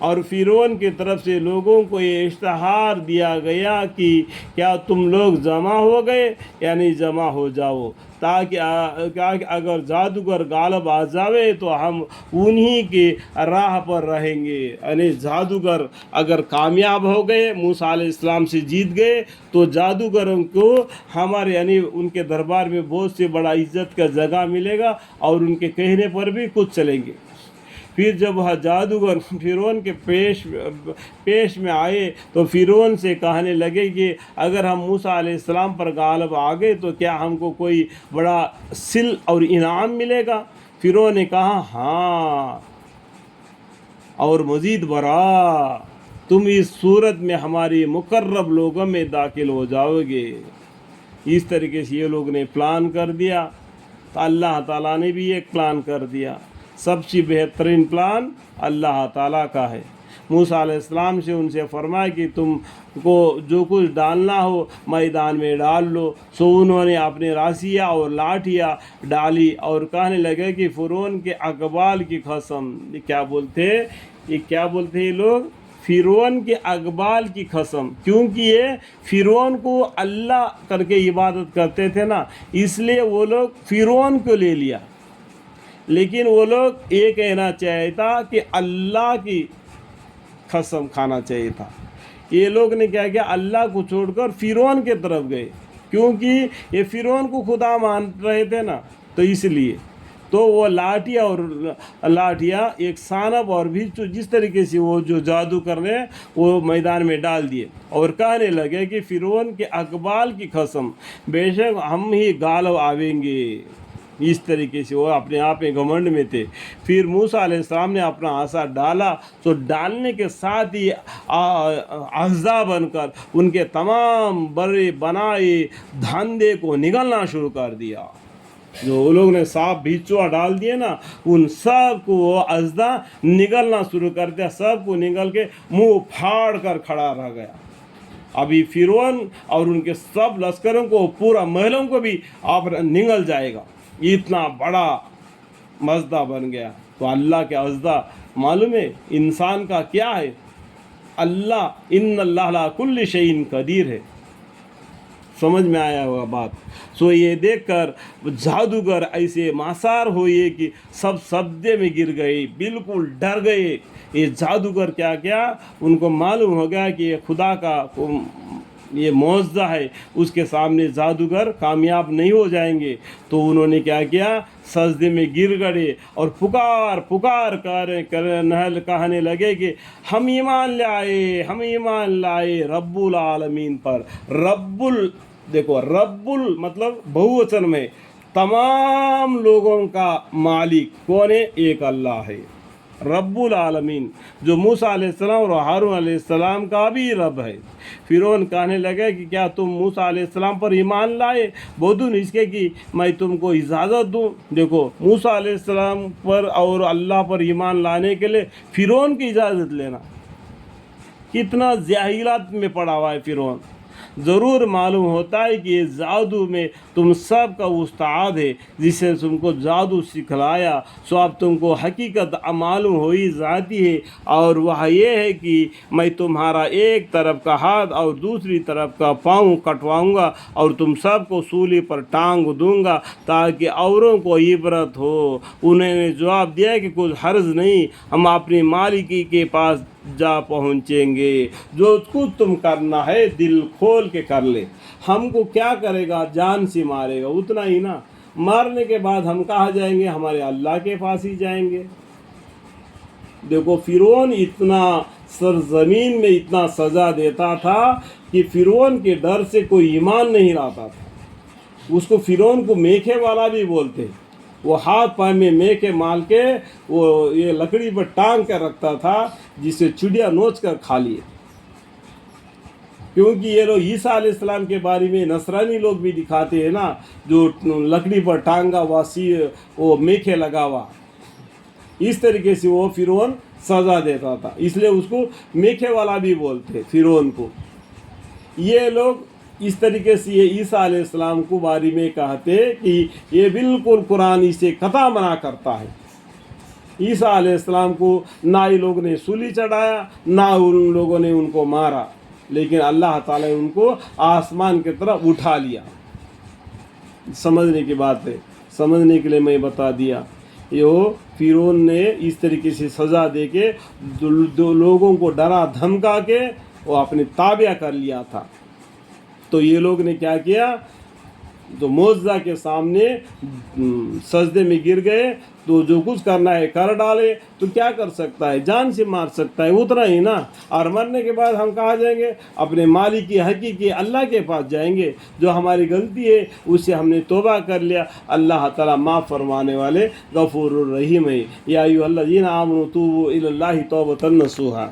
اور فرعون کی طرف سے لوگوں کو یہ اشتہار دیا گیا کہ کیا تم لوگ جمع ہو گئے، یعنی جمع ہو جاؤ، تاکہ اگر جادوگر غالب آ جاوے تو ہم انہی کی راہ پر رہیں گے۔ یعنی جادوگر اگر کامیاب ہو گئے، موسیٰ علیہ السلام سے جیت گئے، تو جادوگروں کو ہمارے یعنی ان کے دربار میں بہت سے بڑا عزت کا جگہ ملے گا، اور ان کے کہنے پر بھی کچھ چلیں گے۔ پھر جب وہ جادوگر فرعون کے پیش میں آئے تو فرعون سے کہنے لگے کہ اگر ہم موسیٰ علیہ السلام پر غالب آ گئے تو کیا ہم کو کوئی بڑا سل اور انعام ملے گا؟ فرعون نے کہا ہاں، اور مزید برآں، تم اس صورت میں ہماری مقرب لوگوں میں داخل ہو جاؤ گے۔ اس طریقے سے یہ لوگ نے پلان کر دیا، تو اللہ تعالیٰ نے بھی ایک پلان کر دیا۔ سب سے بہترین پلان اللہ تعالیٰ کا ہے۔ موسیٰ علیہ السلام سے ان سے فرمایا کہ تم کو جو کچھ ڈالنا ہو میدان میں ڈال لو۔ سو انہوں نے اپنے راسیاں اور لاٹھیاں ڈالی اور کہنے لگے کہ فرعون کے اقبال کی قسم، یہ کیا بولتے ہیں لوگ؟ فرعون کے اقبال کی قسم، کیونکہ یہ فرعون کو اللہ کر کے عبادت کرتے تھے نا، اس لیے وہ لوگ فرعون کو لے لیا، لیکن وہ لوگ یہ کہنا چاہیے تھا کہ اللہ کی قسم کھانا چاہیے تھا۔ یہ لوگ نے کیا کیا؟ اللہ کو چھوڑ کر فرعون کی طرف گئے، کیونکہ یہ فرعون کو خدا مان رہے تھے نا، تو اس لیے تو وہ لاٹھیاں ایک سانپ اور بھی جس طریقے سے وہ جو جادو کر رہے ہیں وہ میدان میں ڈال دیے، اور کہنے لگے کہ فرعون کے اقبال کی قسم، بے شک ہم ہی غالب آویں گے۔ اس طریقے سے وہ اپنے آپ میں گھمنڈ میں تھے۔ پھر موسیٰ علیہ السلام نے اپنا عصا ڈالا، تو ڈالنے کے ساتھ ہی اعضاء بن کر ان کے تمام بڑے بنائے دھندے کو نگلنا شروع کر دیا۔ جو وہ لوگ نے سانپ بچھوا ڈال دیے نا، ان سب کو وہ اعضاء نگلنا شروع کر دیا، سب کو نگل کے منہ پھاڑ کر کھڑا رہ گیا۔ ابھی فرعون اور ان کے سب لشکروں کو، پورا محلوں کو بھی آپ نگل جائے گا، اتنا بڑا مزدہ بن گیا۔ تو اللہ کے اعضاء معلوم ہے انسان کا کیا ہے؟ اللہ ان اللہ علی کل شیء قدیر ہے۔ سمجھ میں آیا ہوگا بات؟ سو یہ دیکھ کر جادوگر ایسے ماسار ہوئے کہ سب سجدے میں گر گئے، بالکل ڈر گئے۔ یہ جادوگر کیا ان کو معلوم ہو گیا کہ یہ خدا کا یہ معجزہ ہے، اس کے سامنے جادوگر کامیاب نہیں ہو جائیں گے۔ تو انہوں نے کیا؟ سجدے میں گر گئے اور پکار کہنے لگے کہ ہم ایمان لائے رب العالمین پر۔ دیکھو رب مطلب بہووچن میں تمام لوگوں کا مالک کون ہے؟ ایک اللہ ہے، رب العالمین، جو موسیٰ علیہ السلام اور ہارون علیہ السلام کا بھی رب ہے۔ فرعون کہنے لگے کہ کیا تم موسیٰ علیہ السلام پر ایمان لائے؟ بدون اس کے کہ میں تم کو اجازت دوں۔ دیکھو موسیٰ علیہ السلام پر اور اللہ پر ایمان لانے کے لیے فرعون کی اجازت لینا، کتنا جاہلیت میں پڑا ہوا ہے فرعون۔ ضرور معلوم ہوتا ہے کہ یہ جادو میں تم سب کا استاد ہے، جس سے تم کو جادو سکھلایا، سو اب تم کو حقیقت معلوم ہوئی جاتی ہے، اور وہ یہ ہے کہ میں تمہارا ایک طرف کا ہاتھ اور دوسری طرف کا پاؤں کٹواؤں گا، اور تم سب کو سولی پر ٹانگ دوں گا تاکہ اوروں کو عبرت ہو۔ انہوں نے جواب دیا کہ کچھ حرج نہیں، ہم اپنی مالکی کے پاس جا پہنچیں گے، جو کچھ تم کرنا ہے دل کھول کے کر لے، ہم کو کیا کرے گا؟ جان سے مارے گا، اتنا ہی نا، مارنے کے بعد ہم کہاں جائیں گے؟ ہمارے اللہ کے پاس ہی جائیں گے۔ دیکھو فرعون اتنا سرزمین میں اتنا سزا دیتا تھا کہ فرعون کے ڈر سے کوئی ایمان نہیں لاتا تھا۔ اس کو فرعون کو میکھے والا بھی بولتے، وہ ہاتھ پاؤں میں میکھے مال کے وہ یہ لکڑی پر ٹانگ کر رکھتا تھا، جسے چڑیا نوچ کر کھا لیے۔ کیونکہ یہ لوگ عیسیٰ علیہ السلام کے بارے میں نصرانی لوگ بھی دکھاتے ہیں نا، جو لکڑی پر ٹانگا وہ میکھے لگا ہوا، اس طریقے سے وہ فرعون سزا دیتا تھا، اس لیے اس کو میکھے والا بھی بولتے فرعون کو۔ یہ لوگ اس طریقے سے یہ عیسیٰ علیہ السلام کو بارے میں کہتے کہ یہ بالکل قرآن اسے قطع منع کرتا ہے، عیسیٰ علیہ السلام کو نہ ہی لوگ نے سولی چڑھایا، نہ ان لوگوں نے ان کو مارا، لیکن اللہ تعالیٰ نے ان کو آسمان کی طرف اٹھا لیا۔ سمجھنے کی بات ہے، سمجھنے کے لیے میں بتا دیا۔ یہ فرعون نے اس طریقے سے سزا دے کے دو لوگوں کو ڈرا دھمکا کے وہ اپنے تابع کر لیا تھا۔ تو یہ لوگ نے کیا کیا، تو معجزہ کے سامنے سجدے میں گر گئے، تو جو کچھ کرنا ہے کر ڈالے، تو کیا کر سکتا ہے، جان سے مار سکتا ہے، اتنا ہی نا۔ اور مرنے کے بعد ہم کہاں جائیں گے، اپنے مالک کی حقیقی اللہ کے پاس جائیں گے۔ جو ہماری غلطی ہے اس سے ہم نے توبہ کر لیا، اللہ تعالیٰ معاف فرمانے والے غفور الرحیم ہے۔ یا ایھا الذین آمنوا توبوا الی اللہ توبۃ نصوحا۔